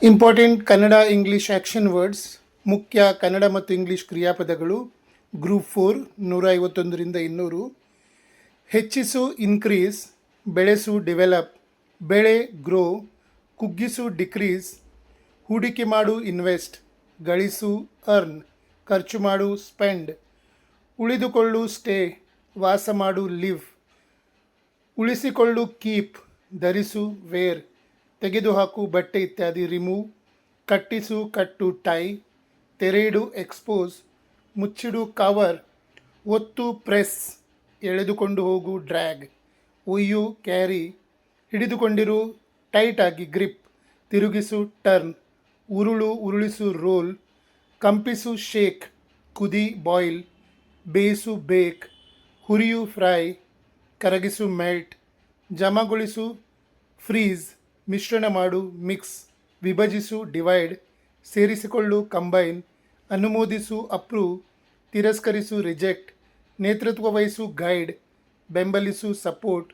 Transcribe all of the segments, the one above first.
Important Kannada English action words. ಮುಖ್ಯ ಕನ್ನಡ ಮತ್ತು English ಕ್ರಿಯಾಪದಗಳು. ಗ್ರೂಪ್ 4 151ರಿಂದ 200. ಹೆಚ್ಚಿಸು ಇನ್ಕ್ರೀಸ್, ಬೆಳೆಸು ಡೆವೆಲಪ್, ಬೆಳೆ ಗ್ರೋ, ಕುಗ್ಗಿಸು ಡಿಕ್ರೀಸ್, ಹೂಡಿಕೆ ಮಾಡು ಇನ್ವೆಸ್ಟ್, ಗಳಿಸು ಅರ್ನ್, ಖರ್ಚು ಮಾಡು ಸ್ಪೆಂಡ್, ಉಳಿದುಕೊಳ್ಳು ಸ್ಟೇ, ವಾಸ ಮಾಡು ಲಿವ್, ಉಳಿಸಿಕೊಳ್ಳು ಕೀಪ್, ಧರಿಸು ವೇರ್, ತೆಗೆದುಹಾಕು ಬಟ್ಟೆ ಇತ್ಯಾದಿ ರಿಮೂವ್, ಕಟ್ಟಿಸು ಕಟ್ಟು ಟೈ, ತೆರೆಯಿಡು ಎಕ್ಸ್ಪೋಸ್, ಮುಚ್ಚಿಡು ಕವರ್, ಒತ್ತು ಪ್ರೆಸ್, ಎಳೆದುಕೊಂಡು ಹೋಗು ಡ್ರ್ಯಾಗ್, ಒಯ್ಯು ಕ್ಯಾರಿ, ಹಿಡಿದುಕೊಂಡಿರು ಟೈಟ್ ಆಗಿ ಗ್ರಿಪ್, ತಿರುಗಿಸು ಟರ್ನ್, ಉರುಳು ಉರುಳಿಸು ರೋಲ್, ಕಂಪಿಸು ಶೇಕ್, ಕುದಿ ಬಾಯ್ಲ್, ಬೇಯಿಸು ಬೇಕ್, ಹುರಿಯು ಫ್ರೈ, ಕರಗಿಸು ಮೆಲ್ಟ್, ಜಮಗೊಳಿಸು ಫ್ರೀಸ್, ಮಿಶ್ರಣ ಮಾಡು ಮಿಕ್ಸ್, ವಿಭಜಿಸು ಡಿವೈಡ್, ಸೇರಿಸಿಕೊಳ್ಳು ಕಂಬೈನ್, ಅನುಮೋದಿಸು ಅಪ್ರೂವ್, ತಿರಸ್ಕರಿಸು ರಿಜೆಕ್ಟ್, ನೇತೃತ್ವ ವಹಿಸು ಗೈಡ್, ಬೆಂಬಲಿಸು ಸಪೋರ್ಟ್,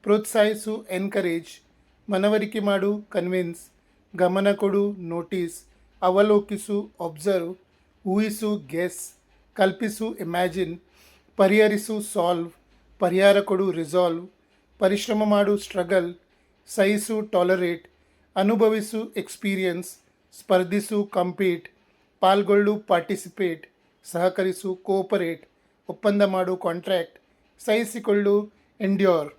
ಪ್ರೋತ್ಸಾಹಿಸು ಎನ್ಕರೇಜ್, ಮನವರಿಕೆ ಮಾಡು ಕನ್ವಿನ್ಸ್, ಗಮನ ಕೊಡು ನೋಟಿಸ್, ಅವಲೋಕಿಸು ಅಬ್ಸರ್ವ್, ಊಹಿಸು ಗೆಸ್, ಕಲ್ಪಿಸು ಇಮ್ಯಾಜಿನ್, ಪರಿಹರಿಸು ಸಾಲ್ವ್, ಪರಿಹಾರ ಕೊಡು ರಿಸಾಲ್ವ್, ಪರಿಶ್ರಮ ಮಾಡು ಸ್ಟ್ರಗಲ್, ಸಹಿಸು ಟಾಲರೇಟ್, ಅನುಭವಿಸು ಎಕ್ಸ್ಪೀರಿಯನ್ಸ್, ಸ್ಪರ್ಧಿಸು ಕಂಪೀಟ್, ಪಾಲ್ಗೊಳ್ಳು ಪಾರ್ಟಿಸಿಪೇಟ್, ಸಹಕರಿಸು ಕೋಪರೇಟ್, ಒಪ್ಪಂದ ಮಾಡು ಕಾಂಟ್ರ್ಯಾಕ್ಟ್, ಸಹಿಸಿಕೊಳ್ಳು ಎಂಡ್ಯೂರ್.